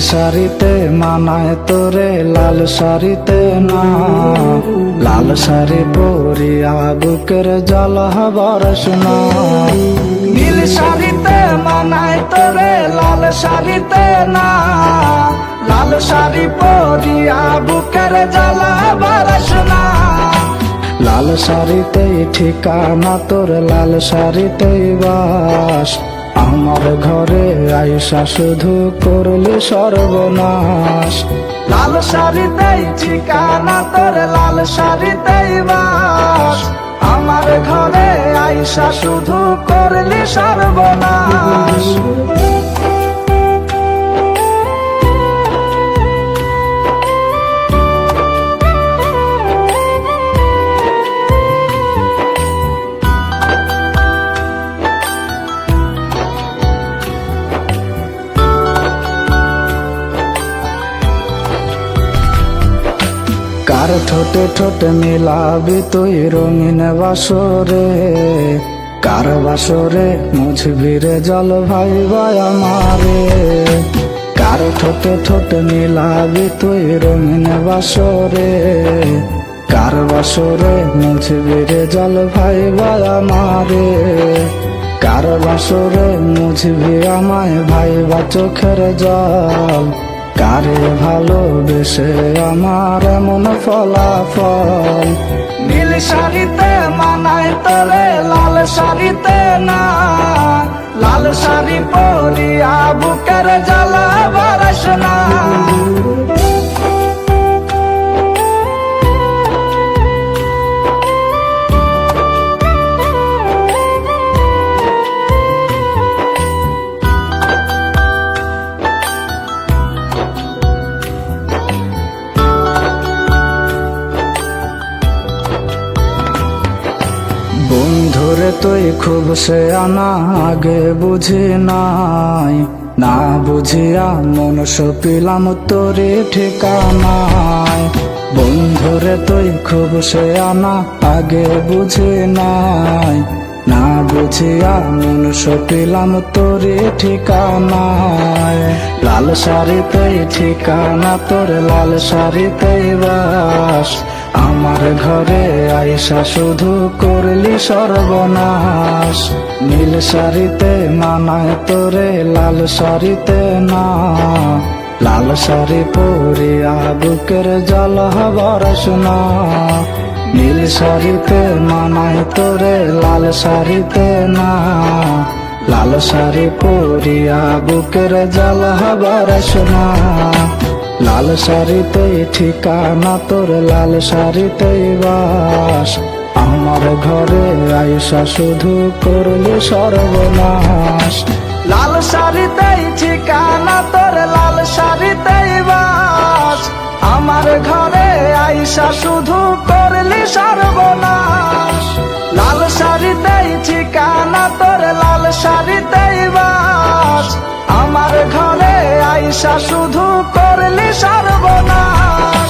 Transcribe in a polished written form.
শাড়িতে মানায় তোরে লাল শাড়িতে না, লাল শাড়ি পরিয়া বুকের জল বরসনা। নীল শাড়িতে মানায় তোরে লাল শাড়িতে না, লাল শাড়ি পরিয়া বুকের জল বরসনা। লাল শাড়িতেই ঠিকানা তোর, লাল শাড়িতেই বাস, আমার ঘরে আইসা শুধু করলি সর্বনাশ। লাল শাড়িতেই ঠিকানা তোর, লাল শাড়িতেই বাস, আমার ঘরে আইসা শুধু করলি সর্বনাশ। কার ঠোঁটে ঠোঁটে মিলাবি তুই রঙিন বাসরে, কার বাসরে মুছবি রে জল ভাই আমারে। কার ঠোঁটে ঠোঁটে মিলাবি তুই রঙিন বাসরে, কার বাসরে মুছবি রে জল ভাই আমারে। কার বাসরে মুছবি আমায় ভাইবা চোখের জল, কারে ভালোবেসে আমার এমন ফলাফল। নীল শাড়িতে মানায় তোরে লাল শাড়িতে না, লাল শাড়ি পরিয়া বুকের জ্বালা বরসনা। বন্ধুরে তুই খুব সে আনা আগে বুঝি নাই, না বুঝিয়া মন সপিলাম তোরে ঠিকানায়। বন্ধুরে তুই খুব সে আনা আগে বুঝি নাই, না বুঝিয়া মন সপিলাম তোরে ঠিকানায়। লাল শাড়িতেই ঠিকানা তোর, লাল শাড়িতেই বাস, আমার ঘরে আইসা শুধু করলি সর্বনাশ। নীল শাড়িতে মানায় তোরে লাল শাড়িতে না, লাল শাড়ি পরিয়া বুকের জল বরসনা। নীল শাড়িতে মানায় তোরে লাল শাড়িতে না, লাল শাড়ি পরিয়া বুকের জল বরসনা। লাল শাড়িতেই ঠিকানা তোর, লাল শাড়িতেই বাস, আমার ঘরে আইসা শুধু করলি সর্বনাশ। লাল শাড়িতেই ঠিকানা তোর, লাল শাড়িতেই বাস, আমার ঘরে আইসা শুধু করলি সর্বনাশ। লাল শাড়িতেই ঠিকানা তোর, লাল শাড়িতেই বাস, আমার ঘরে আইসা শুধু করলি সর্বনাশ।